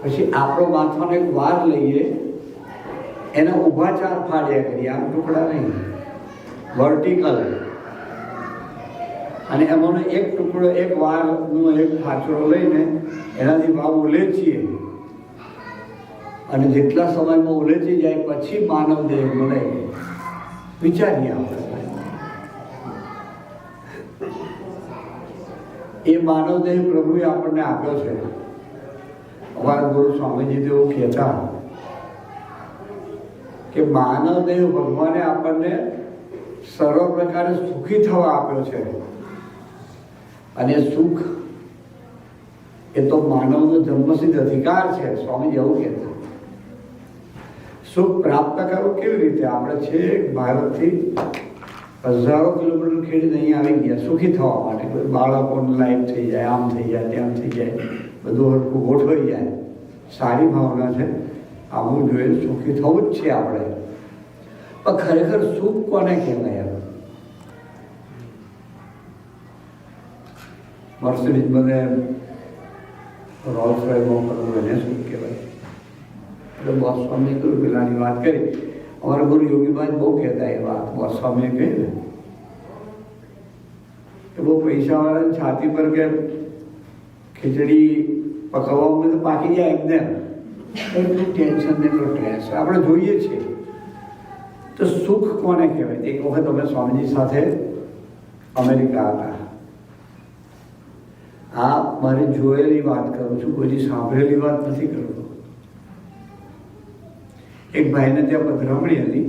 પછી આપણો માથાનો એક વાર લઈએ, એના ઊભા 4 ફાળિયા કરીએ, આમ ટુકડા નહીં, વર્ટિકલ, અને એમાંનો એક ટુકડો, એક વારનો એક ફાચડો લઈને એનાથી વાવ ઉલેચીએ, અને જેટલા સમયમાં ઉલેચી જાય પછી માનવ દેહ મળે. વિચારીએ આપણે, એ માનવ દેહ પ્રભુએ આપણને આપ્યો છે. અમારા ગુરુ સ્વામીજી તેઓ કહેતા કે માનવ દેહ ભગવાને આપણને સર્વ પ્રકારે સુખી થવા આપ્યો છે, અને સુખ એ તો માનવનો જન્મસિદ્ધ અધિકાર છે. સ્વામીજી એવું કહેતા. સુખ પ્રાપ્ત કરવું કેવી રીતે? આપણે છેક ભારતથી હજારો કિલોમીટર ખેડીને અહીંયા આવી ગયા સુખી થવા માટે. કોઈ બાળકોની લાઈફ થઈ જાય, આમ થઈ જાય, તેમ થઈ જાય, બધું હરખું ગોઠવાઈ જાય. સારી ભાવના છે, આવવું જોઈએ, સુખી થવું જ છે આપણે. પણ ખરેખર સુખ કોને કહેવાય? મર્સિડીઝ મને રોલ્સ રોયસમાં કરવું એને સુખ કહેવાય? એટલે બોસ સ્વામીએ કહ્યું, પેલાની વાત કરી. અમારા ગુરુ યોગીબાઈ બહુ કહેતા એ વાત. બોસ સ્વામીએ કહી ને કે બહુ પૈસાવાળાની છાતી પર કે ખીચડી પકવવામાં તો પાકી જાય એકદમ, એટલું ટેન્શન ને એટલો સ્ટ્રેસ આપણે જોઈએ છીએ. તો સુખ કોને કહેવાય? એક વખત અમે સ્વામીજી સાથે અમેરિકા હતા. આ મારી જોયેલી વાત કરું છું, કોઈની સાંભળેલી વાત નથી કરતો. એક ભાઈને ત્યાં પધરામણી હતી.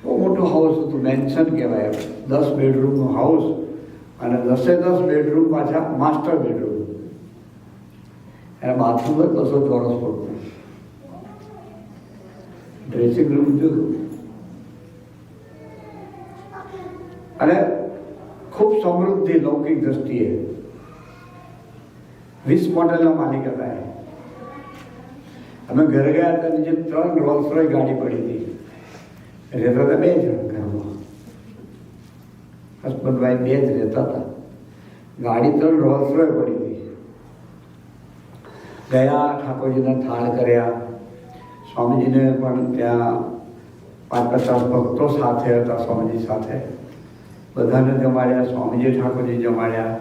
બહુ મોટું હાઉસ હતું, મેન્શન કહેવાય, 10 બેડરૂમનું હાઉસ, અને 10 બેડરૂમ પાછા માસ્ટર બેડરૂમ. એના બાથરૂમ 200 ચોરસ ફૂટનું, ડ્રેસિંગ રૂમ જુદું, અને ખૂબ સમૃદ્ધિ લૌકિક દ્રષ્ટિએ. 20 મોડેલના માલિક હતા. અમે ઘરે ગયા હતા, નીચે 3 રોલ્સ રોય ગાડી પડી હતી. રહેતા હતા 2 જણ ઘરમાં, હસબન્ડ વાઈફ 2 જ રહેતા હતા. ગાડી 3 રોલ્સ રોય પડી હતી. ગયા, ઠાકોરજીના થાળ કર્યા. સ્વામીજીને પણ ત્યાં 50 ભક્તો સાથે હતા, સ્વામીજી સાથે. બધાને જમાડ્યા, સ્વામીજી ઠાકોરજી જમાડ્યા.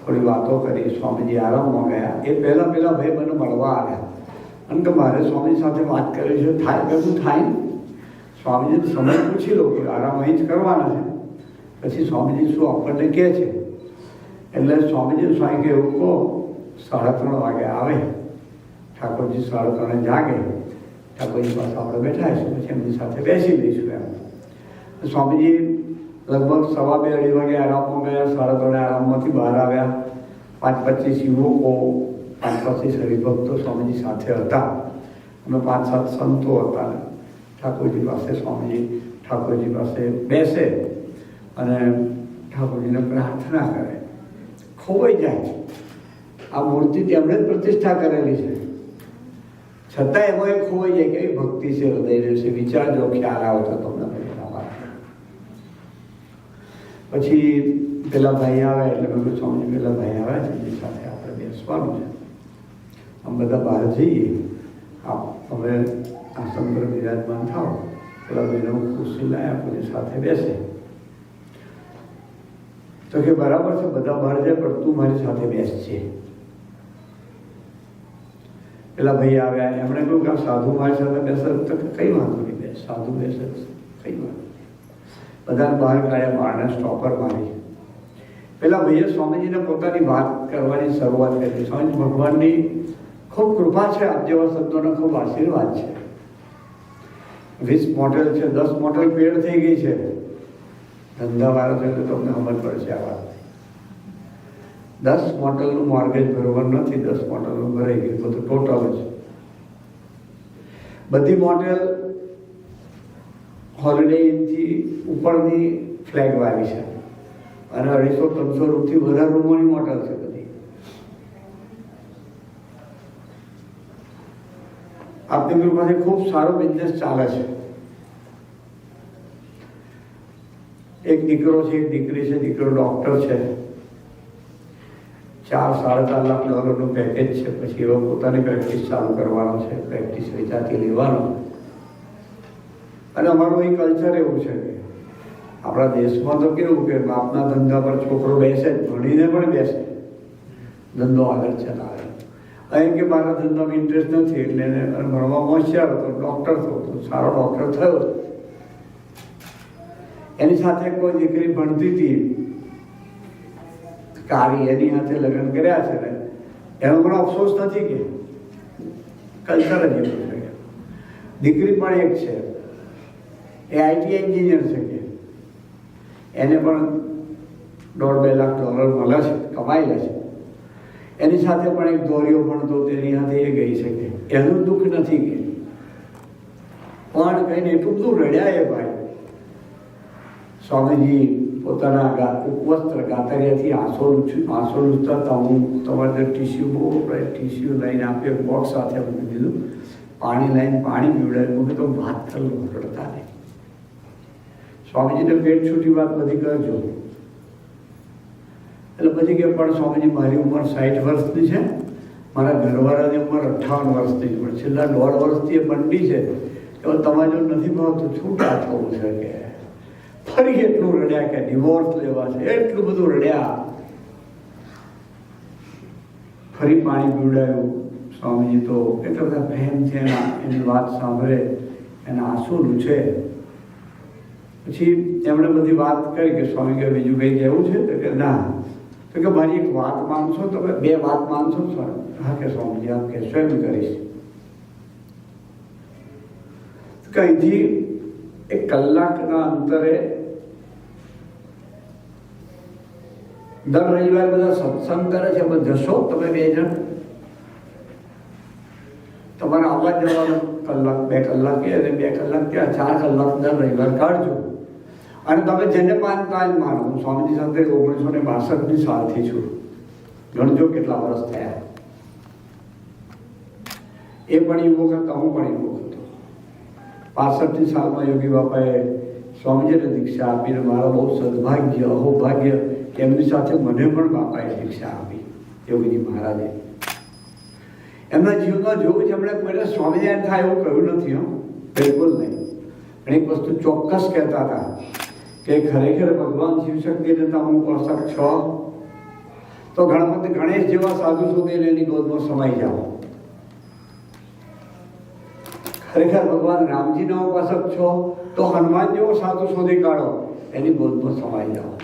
થોડી વાતો કરી, સ્વામીજી આરામમાં ગયા. એ પહેલાં ભાઈ મને મળવા આવ્યા, અને કે મારે સ્વામી સાથે વાત કરી છે. થાય બધું થાય. સ્વામીજીને સમય પૂછી લો કે આરામ અહીં જ કરવાના છે. પછી સ્વામીજી શું આપણને કહે છે. એટલે સ્વામીજી સ્વામી કે એવું કહો 3:30 વાગે આવે, ઠાકોરજી 3:30 જાગે, ઠાકોરજી પાસે આપણે બેઠા છીએ, પછી એમની સાથે બેસી લઈશું એમ. સ્વામીજી લગભગ 2:30 વાગે આરામમાં ગયા. 3:30 આરામમાંથી બહાર આવ્યા. 5-25 યુવકો, 5-25 હરિભક્તો સ્વામીજી સાથે હતા, અને 5-7 સંતો હતા. ઠાકોરજી પાસે સ્વામીજી ઠાકોરજી પાસે બેસે અને ઠાકોરજીને પ્રાર્થના કરે. ખોવાઈ જાય. આ મૂર્તિ તેમણે જ પ્રતિષ્ઠા કરેલી છે, છતાં એમાં એ ખોવાઈ જાય. કેવી ભક્તિ છે, હૃદય છે. વિચારજો, ખ્યાલ આવે તો તમને. પછી પેલા ભાઈ આવે, એટલે મેં કહ્યું સ્વામીજી પેલા ભાઈ આવ્યા છે, એની સાથે આપણે બેસવાનું છે. આમ બધા બહાર જઈએ, હવે આસન પર બિરાજમાન થાવ. પેલા ભાઈને હું ખુરશી લાવ્યા, કોઈ સાથે બેસે. તો કે બરાબર છે, બધા બહાર જાય, પણ તું મારી સાથે બેસજે. પેલા ભાઈ આવ્યા, એમણે કહ્યું કે સાધુ મારી સાથે બેસે. તો કઈ વાંધો નહીં, બેસ, સાધુ બેસે, કઈ વાંધો. બધાને બહાર કાઢ્યા, બહારને સ્ટોપર મારી. પેલા ભાઈએ સ્વામીજીને પોતાની વાત કરવાની શરૂઆત કરી. સ્વામીજી ભગવાનની ખૂબ કૃપા છે, આપ જેવા શબ્દોનો ખૂબ આશીર્વાદ છે. 20 મોડેલ છે, 10 મોડેલ પેડ થઈ ગઈ છે. ધંધાવાળો છે તો તમને સમજ પડશે આ વાત. 10 મોડેલનું મોર્ગેજ ભરવાનું નથી, 10 મોડેલનું ભરાઈ ગયું, બધું ટોટલ જ. બધી મોડેલ હોલિડે ઇનથી ઉપરની ફ્લેગ વાળી છે, અને 250-300 રૂમથી વધારે રૂમોની મોડેલ છે બધી. આપની કૃપાથી ખૂબ સારો બિઝનેસ ચાલે છે. એક દીકરો છે, એક દીકરી છે. દીકરો ડૉક્ટર છે, $4-4.5 લાખનું પેકેજ છે. પછી એવો પોતાની પ્રેક્ટિસ ચાલુ કરવાનો છે, પ્રેક્ટિસ વેચાતી લેવાનો. અને અમારું અહીં કલ્ચર એવું છે કે આપણા દેશમાં તો કેવું કે બાપના ધંધા પર છોકરો બેસે જ, ભણીને પણ બેસે, ધંધો આગળ ચલાવે. અહીં કે મારા ધંધામાં ઇન્ટરેસ્ટ નથી એટલે એને ભણવામાં હોશિયાર હતો, ડૉક્ટર થયો, સારો ડૉક્ટર થયો. એની સાથે કોઈ દીકરી ભણતી હતી કારી, એની સાથે લગ્ન કર્યા છે ને, એનો પણ અફસોસ નથી કે કલ્ચર જ એવું છે. દીકરી પણ એક છે, એ આઈટી એન્જિનિયર છે કે એને પણ $1.5 લાખ મળે છે, કમાયેલા છે. એની સાથે પણ એક દોરીઓ ભણતો તેની સાથે એ ગઈ શકે. એનું દુઃખ નથી કે પણ કહીને એટલું બધું રડ્યા એ ભાઈ. સ્વામીજી પોતાના ઉપવસ્ત્ર ગાતરિયાથી આંસુ લૂછતા હતા. હું તમારે ટીસ્યુ બહુ ટીસ્યુ લઈને આપ્યો, બોક્સ સાથે મૂકી દીધું, પાણી લઈને પાણી પીવડાવ્યું. મૂકી તો વાત થયું, રડતા નહીં. સ્વામીજીને પેટ છૂટી વાત બધી કરજો. એટલે પછી કે પણ સ્વામીજી મારી ઉંમર 60 વર્ષની છે, મારા ઘરવાળાની ઉંમર 58 વર્ષની છે, પણ છેલ્લા 1.5 વર્ષથી એ બંડી છે કે તમારે જો નથી ભાવતું છૂટા થવું છે કે. ફરી એટલું રડ્યા કે ડિવોર્સ લેવા છે, એટલું બધું રડ્યા. ફરી પાણી પીવડાવ્યું. સ્વામીજી તો એટલા બધા પ્રેમથી એની વાત સાંભળે, એના આંસુ લૂછે. પછી એમણે બધી વાત કરી કે સ્વામી કે બીજું કંઈ કહેવું છે? તો કે ના. તો કે મારી એક વાત માનશો? તો 2 વાત માનશો? હા કે સ્વામીજી આપ કહેશો એમ કરીશ. કંઈથી 1 કલાકના અંતરે દર રવિવારે બધા સત્સંગ કરે છે, તમે જશો? તમે 2 જણ તમારે આવવા જવાનું 1 કલાક 2 કલાક કે 2 કલાક ત્યાં 4 કલાક દર રવિવાર કાઢજો. અને તમે જેને માનતા જ માનો. હું સ્વામીજી સાથે 1962ની સાલથી છું. ગણજો કેટલા વર્ષ થયા. એ પણ યુવક હતા, હું પણ યુવક હતો. 65ની સાલમાં યોગી બાપાએ સ્વામીજીને દીક્ષા આપીને મારા બહુ સદભાગ્ય, અહોભાગ્ય કે એમની સાથે મને પણ બાપાએ દીક્ષા આપી, યોગીજી મહારાજે. એમના જીવનમાં જોયું છે, એમણે કોઈને સ્વામિનારાયણ થાય એવું કહ્યું નથી. બિલકુલ નહીં. પણ એક વસ્તુ ચોક્કસ કહેતા હતા કે ખરેખર ભગવાન શિવશક્તિને તમે પોષક છો તો ગણપતિ ગણેશ જેવા સાધુ શોધીને એની ગોદમાં સમાઈ જાઓ. ખરેખર ભગવાન રામજીના ઉપાસક છો તો હનુમાન જેવો સાધુ શોધી કાઢો, એની ગોદમાં સમાઈ જાઓ.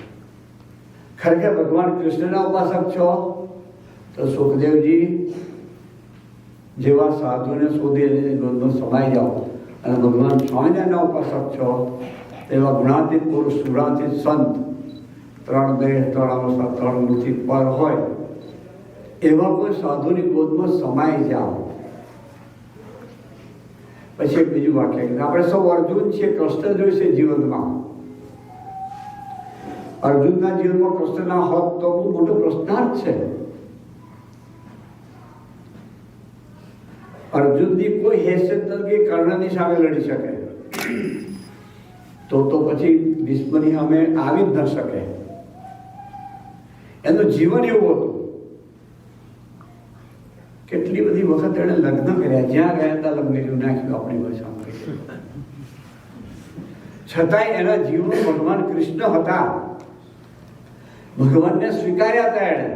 ખરેખર ભગવાન કૃષ્ણના ઉપાસક છો તો સુખદેવજી જેવા સાધુને શોધી એની ગોદમાં સમાઈ જાઓ. અને ભગવાન સ્વામિનારાયણના ઉપાસક છો એવા ગુણાતીત પુરુષ, ગુણાતીત સંત, 3 દેહ 3 અવસ્થા 3 મૂર્તિ પર હોય એવા કોઈ સાધુની ગોદમાં સમાઈ જાઓ. પછી એક બીજું વાક્ય, આપણે સૌ અર્જુન છીએ, કૃષ્ણ જોઈશે જીવનમાં. અર્જુનના જીવનમાં કૃષ્ણ ના હોત તો બહુ મોટો પ્રશ્નાર્થ છે. અર્જુનની કોઈ હેસિયત નથી કર્ણની સામે લડી શકે, તો પછી ભીષ્મની સામે આવી જ ન શકે. એનું જીવન એવું હતું. કેટલી બધી વખત એણે લગ્ન કર્યા, જ્યાં ગયા ત્યાં લગ્ન નાખ્યું આપણી ભાષામાં. છતાંય એના જીવનમાં ભગવાન કૃષ્ણ હતા. ભગવાનને સ્વીકાર્યા હતા એણે.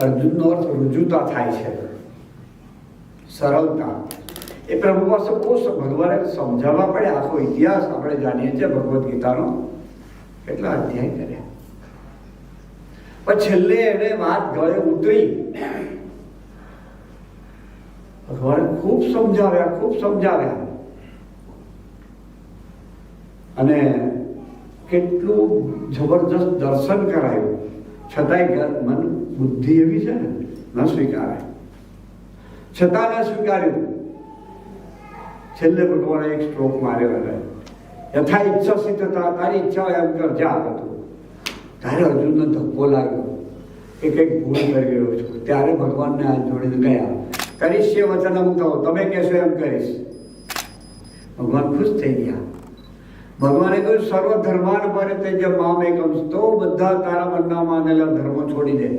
અર્જુનનો અર્થ રુજુતા થાય છે, સરળતા. એ પ્રભુ પાસે બહુ ભગવાને સમજાવવા પડે. આખો ઇતિહાસ આપણે જાણીએ છીએ ભગવદ્ ગીતાનો, કેટલા અધ્યાય કર્યા. પણ છેલ્લે એને વાત ગળે ઉતરી. ભગવાને ખૂબ સમજાવ્યા. અને કેટલું જબરજસ્ત દર્શન કરાયું. છતાંય મન બુદ્ધિ એવી છે ને, ન સ્વીકારે. છતાં ન સ્વીકાર્યું. છેલ્લે ભગવાને એક સ્ટ્રોક માર્યો. એને યથા ઈચ્છા સિદ્ધ હતા, તારી ઈચ્છા હોય એમ કર, જા હતું. ત્યારે અર્જુનનો ધક્કો લાગ્યો કે કંઈક ભૂલ કરી ગયો છું. ત્યારે ભગવાનને હાથ જોડીને ગયા, કરીશ એ વચન અમુક થવો, તમે કહેશો એમ કરીશ. ભગવાન ખુશ થઈ ગયા. ભગવાને કહ્યું સર્વ ધર્માન પરિત્યજ્ય જે મામ એકમ, તો બધા તારા મનના માનેલા ધર્મો છોડી દે.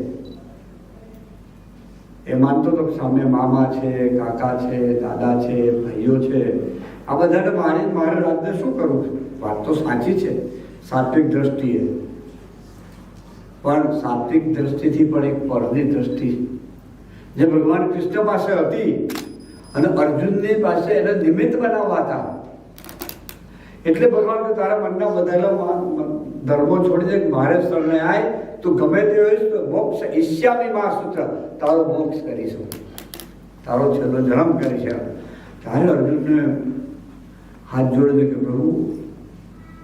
એ માનતો તો સામે મામા છે, કાકા છે, દાદા છે, ભાઈઓ છે, આ બધાને મારે રાતને શું કરવું? વાત તો સાચી છે સાત્વિક દ્રષ્ટિએ, પણ સાત્વિક દ્રષ્ટિથી પણ એક પરની દ્રષ્ટિ જે ભગવાન કૃષ્ણ પાસે હતી અને અર્જુનની પાસે એને નિમિત્ત બનાવવા હતા. એટલે ભગવાન કે તારા મનના બધાલા ધર્મો છોડી દે, મારે શરણે આય, તું ગમે તે હોઈશ તો મોક્ષ ઈશ્યામી મા સૂત્ર, તારો મોક્ષ કરીશું, તારો છેલ્લો જન્મ કરીશ. ત્યારે અર્જુનને હાથ જોડીને કે પ્રભુ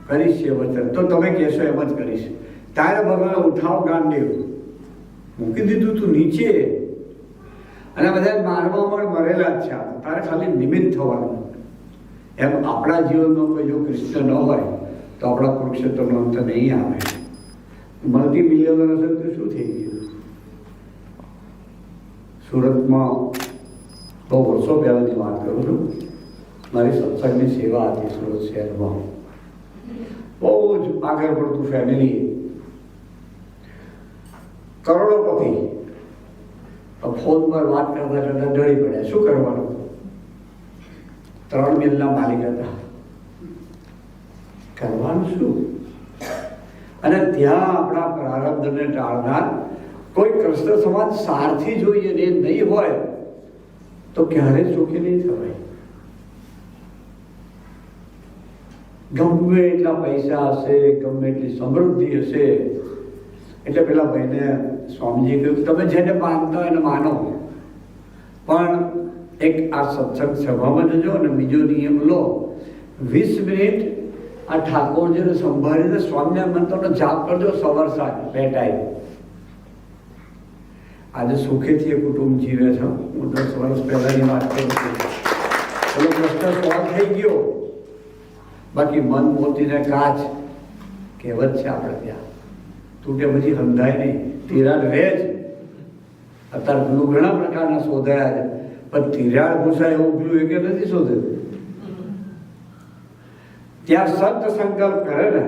કરીશ એ વચન, તો તમે કહેશો એમ જ કરીશ. ત્યારે ભગવાન ઉઠાવ ગાંડીવ મૂકી દીધું, તું નીચે, અને બધા મારવામાં મરેલા જ છે, તારે ખાલી નિમિત્ત થવાનું. એમ આપણા જીવનમાં કોઈ જો કૃષ્ણ ન હોય તો આપણા કુરુક્ષેત્રનો અંત નહીં આવે. મલ્ટી મિલિયનર હશે તો શું થઈ ગયું? સુરતમાં બહુ વર્ષો પહેલાંની વાત કરું છું, મારી સત્સંગની સેવા હતી સુરત શહેરમાં. બહુ જ આગળ પડતું ફેમિલી, કરોડોપતિ. ફોન પર વાત કરતા કરતા ડરી પડ્યા, શું કરવાનું? 3 મિલના માલિક હતા, કરવાનું શું? અને ત્યાં આપણા પ્રારબ્ધને ટાળનાર કોઈ કૃષ્ણ સમાજ સારથી જોઈએ ને નહીં હોય તો ક્યારે સુખી નહીં થવાય. ગમે એટલા પૈસા હશે, ગમે એટલી સમૃદ્ધિ હશે. એટલે પેલા ભાઈને સ્વામીજી કહ્યું તમે જેને માનતા હોય એને માનો, પણ એક આ સત્સંગ સભામાં જજો અને બીજો નિયમ લો, 20 મિનિટ આ ઠાકોરજીને સંભાળીને સ્વામિનારાયણ મંત્રનો જાપ કરજો સવાર સાંજ 2 ટાઈમ. આજે સુખેથી એ કુટુંબ જીવે છે. હું 10 વર્ષ પહેલાની વાત કરું છું. પેલો પ્રશ્ન સોલ્વ થઈ ગયો. બાકી મન મોતીને કાચ કહેવત છે આપણે ત્યાં, તૂટે પછી હંધાય નહીં, તિરાડ રહે જ. અત્યારે પેલું ઘણા પ્રકારના શોધાયા છે, પણ તિરાડ ઘૂસાય એવું પેલું એક નથી શોધેલું. ત્યાં સંત સંકલ્પ કરે ને,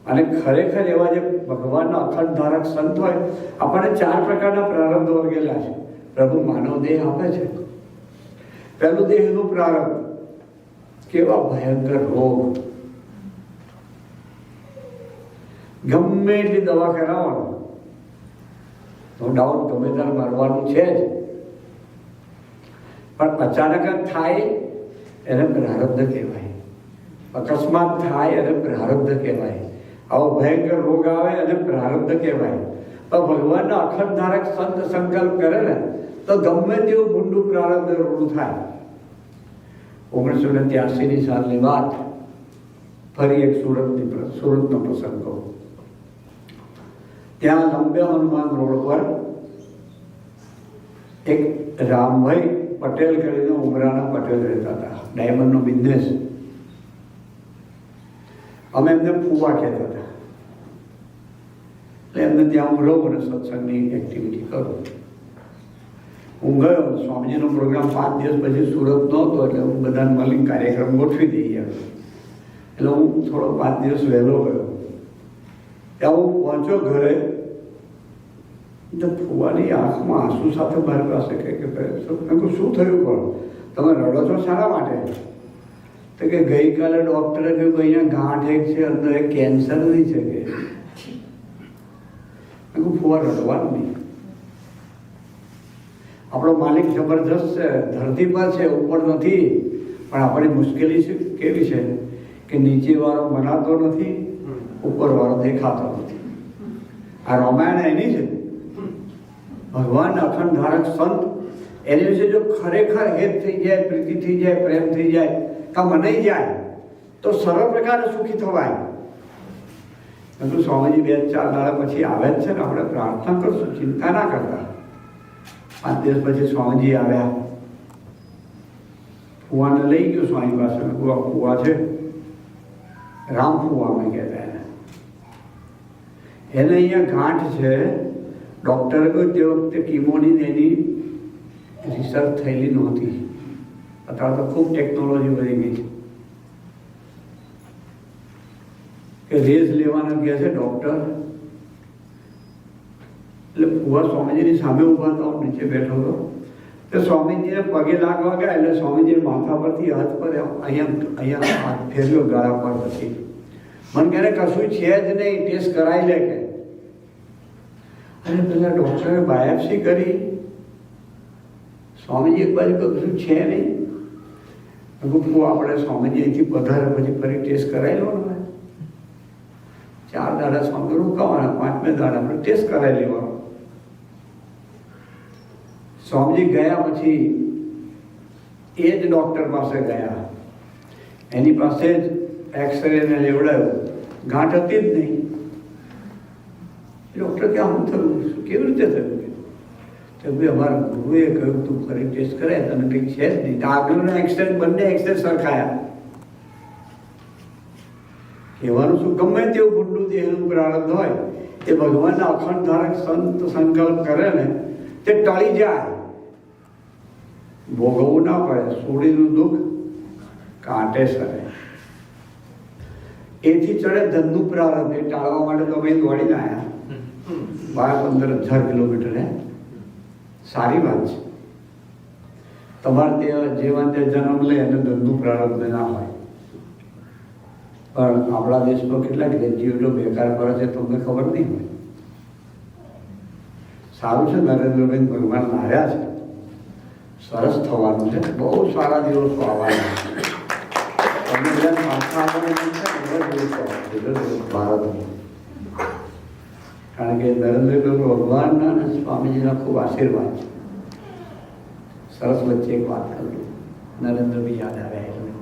અને ખરેખર એવા જે ભગવાનના અખંડ ધારક સંત હોય, આપણને 4 પ્રકારના પ્રારબ્ધ વર્ગેલા છે. પ્રભુ માનવ દેહ આપે છે. પહેલું દેહનું પ્રારબ્ધ, કેવા ભયંકર રોગ, ગમે એટલી દવા કરાવવાનો, નો ડાઉટ ગમે ત્યારે મરવાનું છે જ, પણ અચાનક જ થાય એને પ્રારબ્ધ કહેવાય. અકસ્માત થાય એને પ્રારબ્ધ કહેવાય. આવો ભયંકર રોગ આવે અને પ્રારબ્ધ કહેવાય. પણ ભગવાનના અખંડ ધારક સંત સંકલ્પ કરે ને તો ગમે તેવું ભૂંડું પ્રારબ્ધ રૂડું થાય. 1983ની સાલની વાત, ફરી એક સુરતનો પ્રસંગ કહું. ત્યાં લંબે હનુમાન રોડ પર એક રામભાઈ પટેલ કરીને ઉમરાના પટેલ રહેતા હતા, ડાયમંડનો બિઝનેસ. અમે એમને ફુવા કહેતા હતા. એટલે એમને ત્યાં હું રહું અને સત્સંગની એક્ટિવિટી કરું. હું ગયો, સ્વામીજીનો પ્રોગ્રામ 5 દિવસ પછી સુરત નહોતો, એટલે હું બધાને મળીને કાર્યક્રમ ગોઠવી દઈએ. એટલે હું થોડો 5 દિવસ વહેલો ગયો. ત્યાં હું પહોંચ્યો ઘરે, તો ફુવાની આંખમાં આંસુ સાથે મારી પાસે કે શું થયું? પણ તમે રડો છો શાના માટે? તો કે ગઈકાલે ડૉક્ટરે કહ્યું કે અહીંયા ગાંઠ એક છે, અંદર એક કેન્સર નહીં છે. કે ફુવા રડવાનું નહીં. આપણો માલિક જબરજસ્ત છે, ધરતી પર છે, ઉપર નથી. પણ આપણી મુશ્કેલી છે કેવી છે કે નીચેવાળો મનાતો નથી, ઉપરવાળો દેખાતો નથી. આ રામાયણ એની છે. ભગવાન અખંડ ધારક સંત એની વિશે જો ખરેખર હેત થઈ જાય, પ્રીતિ થઈ જાય, પ્રેમ થઈ જાય, કાં મનાઈ જાય તો સરળ પ્રકારે સુખી થવાય. તો સ્વામીજી 2-4 દાડા પછી આવે જ છે ને, આપણે પ્રાર્થના કરશું, ચિંતા ના કરતા. 5 દિવસ પછી સ્વામીજી આવ્યા. ફુવાને લઈ ગયો સ્વામી પાસે. ફુવા છે રામ ફુવા અમે કહેતા એને અહીંયા ગાંઠ છે. ડૉક્ટરે કહ્યું તે વખતે કીમોની એની રિસર્ચ થયેલી નહોતી. અત્યારે તો ખૂબ ટેકનોલોજી વધી ગઈ છે. રેઝ લેવાના કહે છે ડૉક્ટર. એટલે ફુવા સ્વામીજીની સામે ઊભા હતા, હું નીચે બેઠો હતો. તો સ્વામીજીને પગે લાગવા ગયા એટલે સ્વામીજી માથા પરથી હાથ પર અહીંયા હાથ ફેર્યો ગાળા પર. પછી મને કહે કશું છે જ નહીં, ટેસ્ટ કરાવી લે કે. અને પેલા ડૉક્ટરે બાયોપ્સી કરી. સ્વામીજી એક બાજુ કશું છે નહીં. આપણે સ્વામીજી અહીંથી પધારે પછી ફરી ટેસ્ટ કરાવી લો ને. 4 દાડા સ્વામી રોકાવાના, 5મે દાડા આપણે ટેસ્ટ કરાવી લેવાનો. સ્વામીજી ગયા પછી એ જ ડૉક્ટર પાસે ગયા. એની પાસે જ એક્સરે ને લેવડાવ્યો. ગાંઠ હતી જ નહીં. ડૉક્ટર કે આમ થયું, કેવી રીતે થયું? તો ભાઈ અમારા ગુરુએ કહ્યું તું ફરી ટેસ્ટ કરે, તને કંઈક છે જ નહીં. આગળનો એક્સરે, બંને એક્સરે સરખાયા. કહેવાનું શું, ગમે તેવું ગુંડું દેહનું પ્રારબ્ધ હોય એ ભગવાનના અખંડ ધારક સંત સંકલ્પ કરે ને તે ટળી જાય. ભોગવવું ના પડે. સોડીનું દુઃખ કાંટે સરે. એથી ચડે ધનનું પ્રારબ્ધ. એ ટાળવા માટે તો અમે દોડીને આવ્યા 12-15 હજાર કિલોમીટર. સારી વાત છે. તમારે ત્યાં જેવા તે જન્મ લે અને ધનનું પ્રારબ્ધ ના હોય. પણ આપણા દેશમાં કેટલાક ગ્રેજ્યુએટો બેકાર કરે છે તમને ખબર નહીં હોય. સારું છે નરેન્દ્રભાઈ ભગવાન માર્યા છે. સરસ થવાનું છે. બહુ સારા દિવસો આવવાના. તમને બધા પાછા ભારતમાં. કારણ કે નરેન્દ્રભાઈ ભગવાનના અને સ્વામીજીના ખૂબ આશીર્વાદ છે. સરસ વચ્ચે એક વાત કરું. નરેન્દ્રભાઈ યાદ આવ્યા એટલે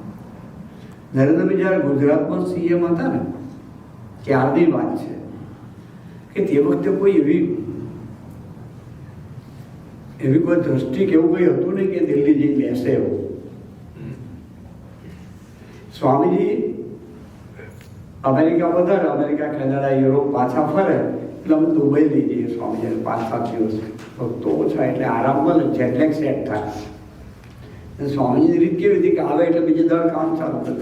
નરેન્દ્રભાઈ જ્યારે ગુજરાતમાં CM હતા ને ત્યારની વાત છે કે તે વખતે કોઈ એવી કોઈ દ્રષ્ટિ કે એવું કંઈ હતું નહીં કે દિલ્હી જઈને બેસે એવું. સ્વામીજી અમેરિકા વધારે, અમેરિકા, કેનેડા, યુરોપ પાછા ફરે એટલે અમે દુબઈ લઈ જઈએ સ્વામીજીને 5-7 દિવસ. ભક્તો ઓછા એટલે આરામ મળે, જેટલેગ સેટ થાય. સ્વામીજીની રીત કેવી હતી કે આવે એટલે બીજે દર કામ ચાલુ કરે,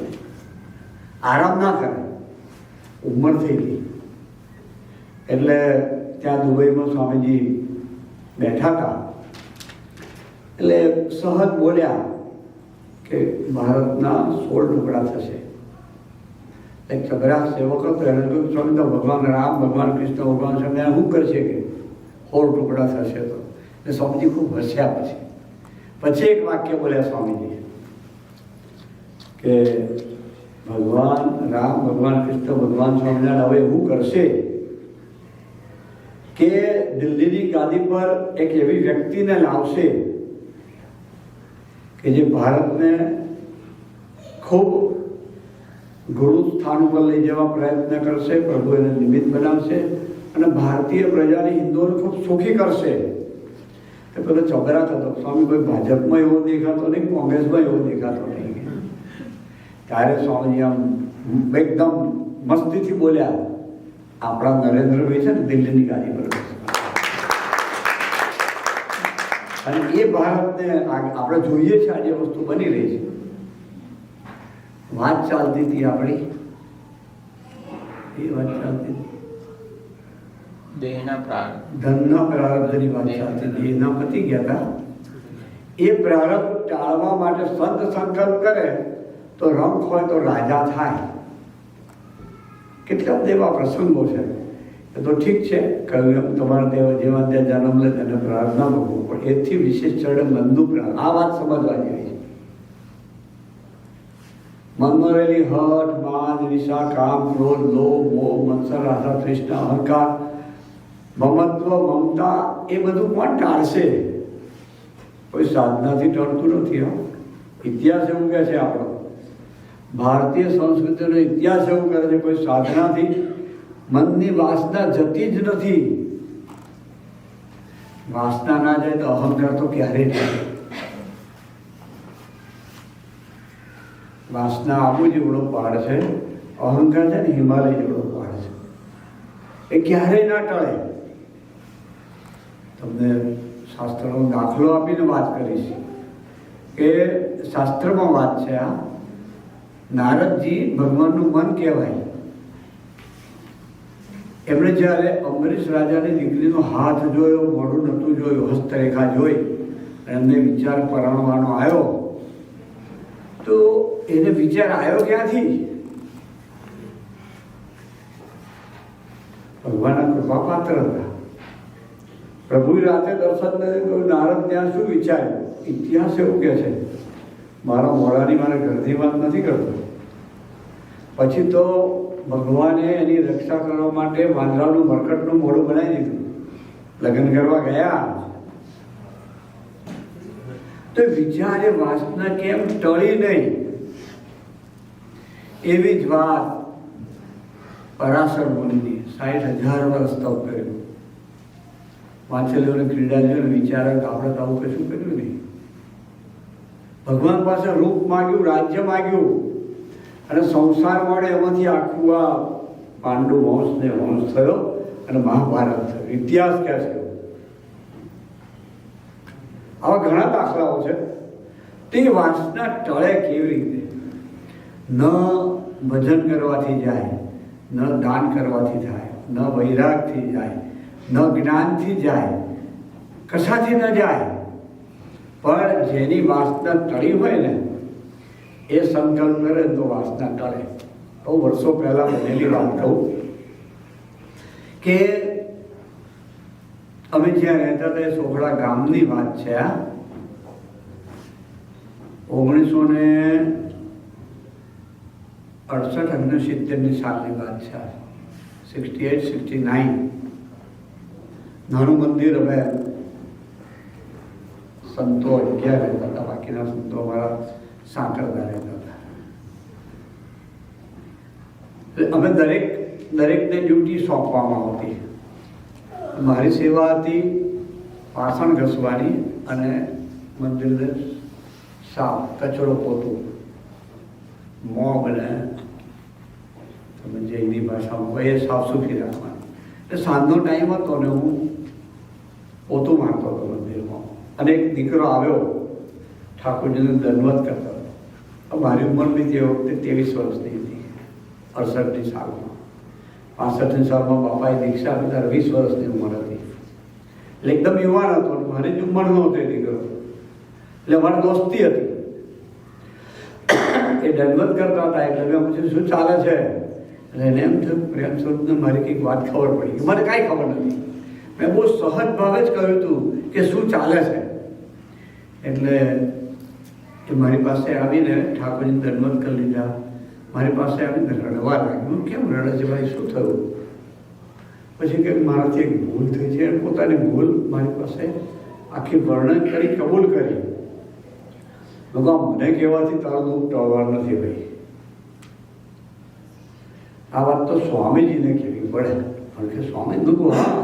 આરામ ના કરે. ઉંમર થઈ ગઈ એટલે ત્યાં દુબઈમાં સ્વામીજી બેઠા હતા. એટલે સહજ બોલ્યા કે ભારતના 16 ટુકડા થશે. એક સગરા સેવક હતો એને કહ્યું સ્વામી તો ભગવાન રામ, ભગવાન કૃષ્ણ, ભગવાન સ્વામી શું કરશે કે 16 ટુકડા થશે તો. એટલે સ્વામીજી ખૂબ હસ્યા. પછી એક વાક્ય બોલ્યા સ્વામીજી કે ભગવાન રામ, ભગવાન કૃષ્ણ, ભગવાન સ્વામિનારાયણ હવે એવું કરશે કે દિલ્હીની ગાદી પર એક એવી વ્યક્તિને લાવશે કે જે ભારતને ખૂબ ગુરુ સ્થાન ઉપર લઈ જવા પ્રયત્ન કરશે. પ્રભુ એને નિમિત્ત બનાવશે અને ભારતીય પ્રજાને, હિન્દુઓને ખૂબ સુખી કરશે. તો પેલો ચોગરાટ હતો. સ્વામી કોઈ ભાજપમાં એવો દેખાતો નહીં, કોંગ્રેસમાં એવો દેખાતો નહીં. ત્યારે સ્વામીજી આમ એકદમ મસ્તીથી બોલ્યા આપણા નરેન્દ્રભાઈ છે ને દિલ્હીની ગાદી પર અને એ ભારતને આપણે જોઈએ છે આજે વસ્તુ બની રહી છે. વાત ચાલતી હતી આપણી, એ વાત ચાલતી હતી ધનના પ્રારબ્ધની વાત ચાલતી હતી. એના પતી ગયા હતા. એ પ્રારબ્ધ ટાળવા માટે સંત સંકલ્પ કરે તો રંગ હોય તો રાજા થાય. કેટલા એવા પ્રસંગો છે. એ તો ઠીક છે કહ્યું એમ તમારા દેવા જેવા ત્યાં જન્મ લે તેને પ્રારબ્ધ ના ભોગવું, પણ એથી વિશેષ ચડે મનનું પ્રારબ્ધ. આ વાત સમજવા જેવી છે. મનમાં રહેલી હઠ, માન, ઈર્ષા, કામ, ક્રોધ, લોભ, મોહ, મત્સર, રાધા, તૃષ્ણા, અહંકાર, મમત્વ, મમતા એ બધું કોણ ટાળશે? કોઈ સાધનાથી ટળતું નથી. ઇતિહાસ એવું કહે છે આપણો, ભારતીય સંસ્કૃતિનો ઇતિહાસ એવું કહે છે કોઈ સાધનાથી મનની વાસના જતી જ નથી. વાસના ના જાય તો અહંકાર તો ક્યારેય જાય. વાસના આબુ જેવડો પહાડ છે, અહંકાર છે ને હિમાલય જેવડો પહાડ છે. એ ક્યારેય ના ટળે. તમને શાસ્ત્રનો દાખલો આપીને વાત કરીશ કે શાસ્ત્રમાં વાત છે. આ નારદજી ભગવાનનું મન કહેવાય. એમણે જ્યારે અમરીશ રાજાની દીકરીનો હાથ જોયો, મોઢું નહોતું જોયું, હસ્તરેખા જોઈ, એમને વિચાર પરણવાનો આવ્યો, તો એને વિચાર આવ્યો ક્યાંથી? ભગવાનના કૃપાપાત્ર હતા. પ્રભુએ રાતે દર્શન તો નારદ ત્યાં શું વિચાર્યું? ઇતિહાસ એવું કહે છે, મારા મોઢાની મારા ઘરની વાત નથી કરતો. પછી તો ભગવાને એની રક્ષા કરવા માટે વાંદરાનું મરકટનું મોઢું બનાવી દીધું. લગ્ન કરવા ગયા તો વિચારે વાસના કેમ ટળી નહીં? એવી જ વાત પરાશર મુનિની 60,000 વર્ષ તપ કર્યું. વાંચેલીઓને ક્રીડા જોઈને વિચારે આપણે તો આવું કશું કર્યું નહીં. ભગવાન પાસે રૂપ માગ્યું, રાજ્ય માગ્યું, અને સંસાર મળે એમાંથી આખું આ પાંડુ વંશને વંશ થયો અને મહાભારત થયો. ઇતિહાસ કહે છે. આવા ઘણા દાખલાઓ છે. તે વાસના ટળે કેવી રીતે? ન ભજન કરવાથી જાય, ન દાન કરવાથી થાય, ન વૈરાગથી જાય, ન જ્ઞાનથી જાય, કશાથી ન જાય. પણ જેની વાસના ટળી હોય ને એ સંકલ્પ કરે તો વાસના ટળે. બહુ વર્ષો પહેલા બનેલી વાત કહું કે અમે જ્યાં રહેતા હતા એ સોખડા ગામની વાત છે. આ 1968-69 સાલની વાત છે. 68-69 નાનું મંદિર. હવે સંતો 11 રહેતા હતા, બાકીના સંતો અમારા સાંકળતા રહેતા હતા. અમે દરેકને ડ્યુટી સોંપવામાં આવતી. મારી સેવા હતી વાસણ ઘસવાની અને મંદિરને સાફ, કચરો પોતું, મોં બને તમે જૈની ભાષામાં હોય એ સાફ સુથરી રાખવાની. એટલે સાંજનો ટાઈમ હતો ને હું પોતું મારતો હતો મંદિરમાં. અને એક દીકરો આવ્યો, ઠાકોરજીને દંડવત કરતો હતો. મારી ઉંમર બી તે વખતે 23 વર્ષની હતી. 68ની સાલમાં. 65ની સાલમાં બાપાએ દીક્ષા આપી ત્યારે 20 વર્ષની ઉંમર હતી. એટલે એકદમ યુવાન હતો. મારી જ ઉંમર નહોતો એ દીકરો. એટલે અમારી દોસ્તી હતી. એ દંડવત કરતા હતા. એટલે મેં પૂછ્યું શું ચાલે છે? એટલે એને એમ થયું પ્રેમ સ્વરૂપને મારી કંઈક વાત ખબર પડી. મને કાંઈ ખબર નથી. મેં બહુ સહજ ભાવે જ કહ્યું હતું કે શું ચાલે છે. એટલે એ મારી પાસે આવીને ઠાકોરજીને દંડવત કરી લીધા. મારી પાસે આવીને રડવા લાગ્યું. કેમ રડે છે ભાઈ, શું થયું? પછી કે મારાથી એક ભૂલ થઈ છે. પોતાની ભૂલ મારી પાસે આખી વર્ણન કરી, કબૂલ કરી. મને કહેવાથી તારું દુઃખ ટળવાનું નથી ભાઈ. આ વાત તો સ્વામીજીને કહેવી પડે. કારણ કે સ્વામી દુઃખ, હા.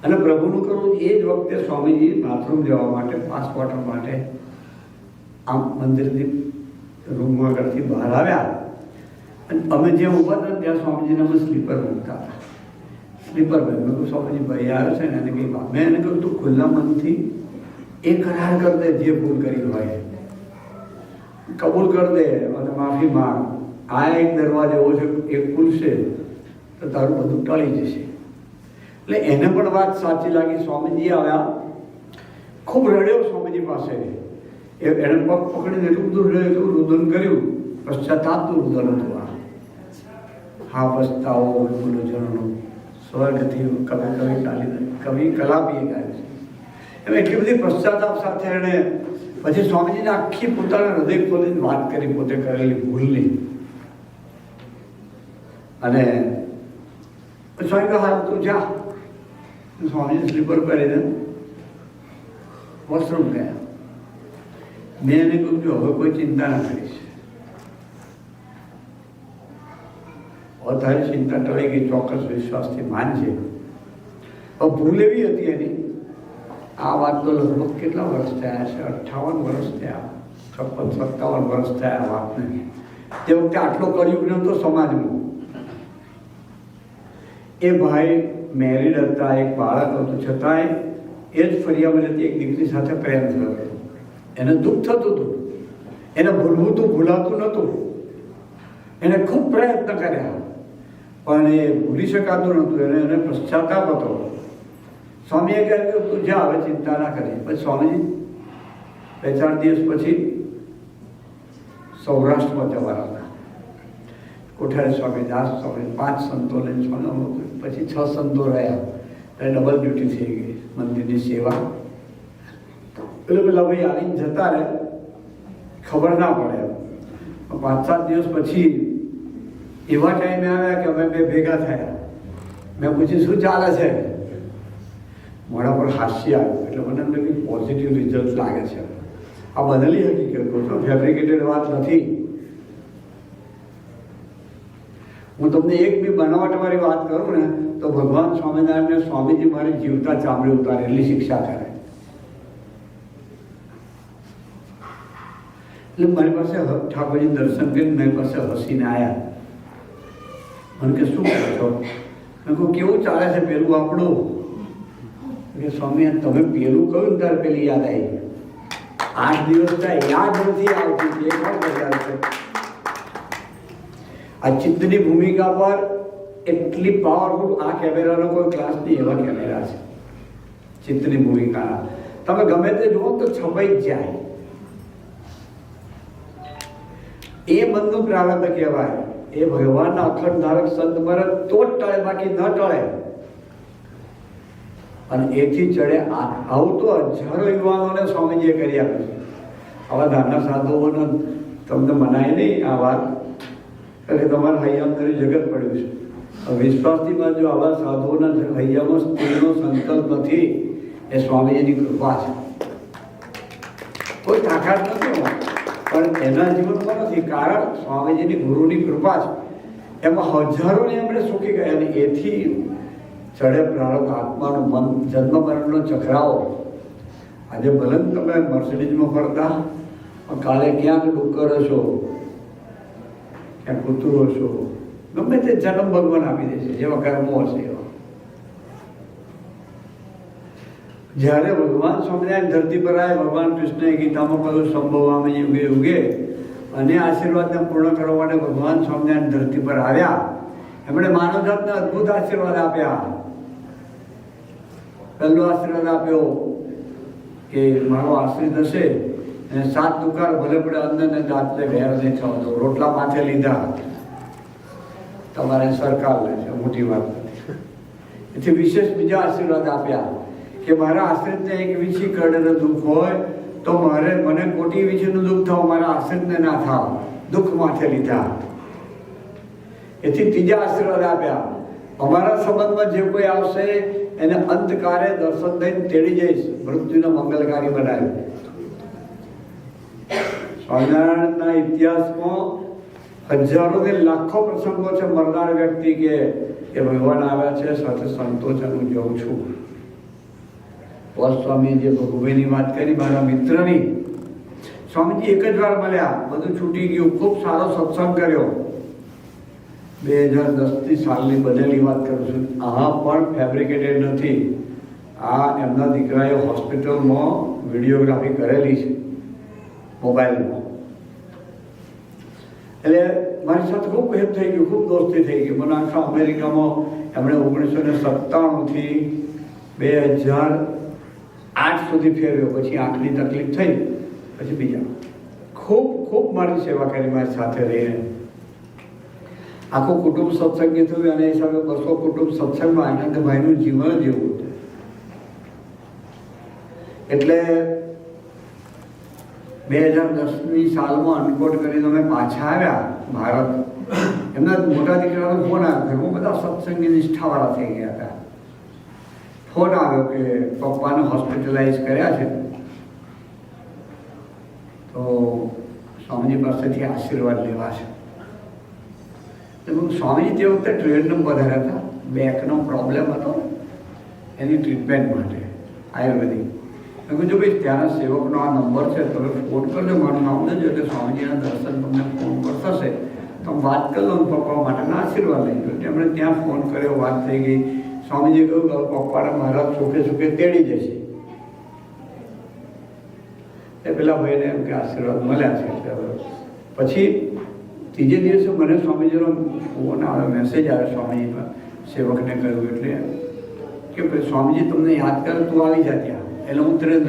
અને પ્રભુનું કરવું. એ જ વખતે સ્વામીજી બાથરૂમ જવા માટે, પાસ વોટર માટે આમ મંદિરની રૂમમાં આગળથી બહાર આવ્યા. અને અમે જ્યાં ઊભા હતા ત્યાં સ્વામીજીને અમે સ્લીપર મૂકતા હતા. સ્લીપર ભાઈ મેં કહું સ્વામીજી ભાઈ આવે છે ને એને કંઈ વાત. મેં એને કહ્યું તું ખુલ્લા મનથી એ કરાર કરી દે, જે ભૂલ કરી હોય કબૂલ કરી દે અને માફી માંગ. આ એક દરવાજો એવો છે, એક ખુલશે તો તારું બધું ટળી જશે. એટલે એને પણ વાત સાચી લાગી. સ્વામીજી આવ્યા, ખૂબ રડ્યો સ્વામીજી પાસે. એને પગ પકડીને એટલું બધું રડ્યો, એટલું રુદન કર્યું. પશ્ચાતાપનું રુદન હતું આ. હા પસ્તાવો ભૂલોજનોનું સ્વર્ગથી કવિ કલાપીએ ગાયું છે. એમ એટલી બધી પશ્ચાતાપ સાથે એણે પછી સ્વામીજીને આખી પોતાના હૃદય ખોલીને વાત કરી, પોતે કરેલી ભૂલની. અને સ્વામી કહે હા તું જા. સ્વામીજી સ્લીપર પહેરીને વોશરૂમ ગયા. મેં એને કહ્યું કે હવે કોઈ ચિંતા ના કરીશ. તારી ચિંતા ટળી ગઈ, ચોક્કસ વિશ્વાસથી માનજે. હવે ભૂલ એવી હતી એની. આ વાત તો લગભગ કેટલા વર્ષ થયા છે? 58 વર્ષ થયા, 56-57 વર્ષ થયા આ વાતને. તે વખતે આટલો કળિયુગ નહોતો સમાજમાં. એ ભાઈ મેરીડ હતા, એક બાળક હતું, છતાંય એ જ ફરિયામાંથી એક દીકરી સાથે પ્રેમ થયો હતો. એને દુઃખ થતું હતું, એને ભૂલવું તો ભૂલાતું નહોતું. એને ખૂબ પ્રયત્ન કર્યા, પણ એ ભૂલી શકાતું નહોતું, એને પશ્ચાતાપ હતો. સ્વામીએ કહ્યું કે તું જા, હવે ચિંતા ના કરી. પછી સ્વામીજી 2-4 દિવસ પછી સૌરાષ્ટ્રમાં જવાના હતા. કોઠારી સ્વામી, દાસ સ્વામી, 5 સંતો લઈને સ્વામી, પછી 6 સંતો રહ્યા. એટલે ડબલ ડ્યુટી થઈ ગઈ, મંદિરની સેવા. એટલે પેલા ભાઈ આવીને જતા રહે, ખબર ના પડે. 5-7 દિવસ પછી એવા ટાઈમે આવ્યા કે અમે બે ભેગા થયા. મેં પૂછ્યું શું ચાલે છે? મોઢા પર હાસ્ય આવ્યું. એટલે મને એમ લાગ્યું પોઝિટિવ રિઝલ્ટ લાગે છે. આ બદલી હકીકત કહું છું, ફેબ્રિકેટેડ વાત નથી. હું તમને એક બી બનાવટવાળી વાત કરું ને તો ભગવાન સ્વામિનારાયણને સ્વામીજી મારી જીવતા ચામડી ઉતારે એટલી શિક્ષા કરે. એટલે મારી પાસે ઠાકોરજી દર્શન કરીને મારી પાસે હસીને આવ્યા. મને કે શું કરો છો? મેં કહું કેવું ચાલે છે પેલું આપણું? કે સ્વામી તમે પેલું કહ્યું ને ત્યારે પેલી યાદ આવી. 8 દિવસ થાય યાદ નથી આવતી. એ કોણ બજાર છે? આ ચિત્તની ભૂમિકા પર એટલી પાવરફુલ આ કેમેરાનો કોઈ ક્લાસ નહીં, એવા કેમેરા છે ચિત્તની ભૂમિકાના. તમે ગમે તે જુઓ તો છપાઈ જ જાય. એ મનનું પ્રારંભ કહેવાય. એ ભગવાનના અખંડ ધારક સંત મરે તો જ ટળે, બાકી ન ટળે. અને એથી ચડે. આવું તો હજારો યુવાનોને સ્વામીજીએ કરી આપ્યું છે. આવા નાના સાધુઓને તમને મનાય નહીં આ વાત, એટલે તમારા હૈયામાં જગત પડ્યું છે. વિશ્વાસથી બાજુ આવા સાધુઓના હૈયામાં સ્ત્રીનો સંકલ્પ નથી. એ સ્વામીજીની કૃપા છે. કોઈ તાકાત નથી પણ એના જીવનમાં નથી. કારણ સ્વામીજીની ગુરુની કૃપા છે. એમાં હજારોને એમણે સુખી ગયા. અને એથી ચડે પ્રારબ્ધ આત્માનું મન, જન્મ મરણનો ચક્રાવો. આજે ભલે તમે મર્સિડીઝમાં ફરતા, પણ કાલે ક્યાંક ડુક્કર હશો, ક્યાંક કૂતરું હશો, ગમે તે જન્મ ભગવાન આપી દે છે, જેવા કર્મો હશે એવા. જ્યારે ભગવાન સ્વામિનારાયણ ધરતી પર આવ્યા, ભગવાન કૃષ્ણએ ગીતામાં કહ્યું સંભવામિ યુગે યુગે, અને આશીર્વાદને પૂર્ણ કરવા માટે ભગવાન સ્વામિનારાયણ ધરતી પર આવ્યા. એમણે માનવજાતને અદ્ભુત આશીર્વાદ આપ્યા. પહેલો આશીર્વાદ આપ્યો કે મારો આશ્રિત હશે અને 7 દુકાળ ભલે પડે અંદરને દાંતને ઘેર નહીં થવા દો. રોટલા માથે લીધા, તમારે સરકાર લે છે, મોટી વાત નથી. એથી વિશેષ બીજા આશીર્વાદ આપ્યા કે મારા આશ્રિતને 1 વીછી કરડેનું દુઃખ હોય તો મને કોટી વીછીનું દુઃખ થાવ, મારા આશ્રિતને ના થાવ. દુઃખ માથે લીધા. એથી ત્રીજા આશીર્વાદ આપ્યા, અમારા સંબંધમાં જે કોઈ આવશે એને અંતકારે દર્શન દઈને તેડી જઈશ, મૃત્યુને મંગલકારી બનાવ્યું. સ્વામિનારાયણના ઇતિહાસમાં હજારો ને લાખો પ્રસંગો છે મરનાર વ્યક્તિ કે ભગવાન આવ્યા છે, સાથે સંતો છે, હું જઉં છું. સ્વામી જે ભગુભાઈની વાત કરી, મારા મિત્રની, સ્વામીજી એક જ વાર મળ્યા, બધું છૂટી ગયું. ખૂબ સારો સત્સંગ કર્યો. 2010 સાલની બનેલી વાત કરું છું. આ પણ ફેબ્રિકેટેડ નથી. આ એમના દીકરાએ હોસ્પિટલમાં વિડીયોગ્રાફી કરેલી છે મોબાઈલમાં. એટલે મારી સાથે ખૂબ હેલ્પ થઈ ગયું, ખૂબ દોસ્તી થઈ ગઈ. મને આખા અમેરિકામાં એમણે 1997થી 2008 સુધી ફેરવ્યો. પછી આંખની તકલીફ થઈ, પછી બીજા ખૂબ મારી સેવા કરી મારી સાથે રહીને. આખું કુટુંબ સત્સંગી થયું અને એ હિસાબે 200 કુટુંબ સત્સંગમાં આનંદભાઈનું જીવન જેવું હતું. એટલે 2010ની સાલમાં અનકોટ કરીને અમે પાછા આવ્યા ભારત. એમના મોટા દીકરાનો ફોન આવ્યો. ઘરમાં બધા સત્સંગી નિષ્ઠાવાળા થઈ ગયા હતા. ફોન આવ્યો કે પપ્પાને હોસ્પિટલાઇઝ કર્યા છે, તો સ્વામીજી પાસેથી આશીર્વાદ લેવા છે. સ્વામીજી તે વખતે ટ્રીટમેન્ટ વધાર્યા હતા. બેકનો પ્રોબ્લેમ હતો, એની ટ્રીટમેન્ટ માટે આયુર્વેદિક. મેં કીધું ભાઈ ત્યાંના સેવકનો આ નંબર છે, તમે ફોન કરજો, મારું નામ દેજો, એટલે સ્વામીજીના દર્શન તમને ફોન પર થશે. તો વાત કરી લો, પપ્પા માટેના આશીર્વાદ લઈ ગયો. એમણે ત્યાં ફોન કર્યો, વાત થઈ ગઈ. સ્વામીજીએ કહ્યું પપ્પાને મારા સુખે સુખે તેડી જશે. એ પેલા ભાઈને એમ કે આશીર્વાદ મળ્યા છે. એટલે પછી ત્રીજે દિવસે મને સ્વામીજીનો ફોન આવ્યો, મેસેજ આવ્યો સ્વામીજીનો, સેવકને કહ્યું એટલે કે ભાઈ સ્વામીજી તમને યાદ કરે તું આવી જા ત્યાં. એટલે હું તરત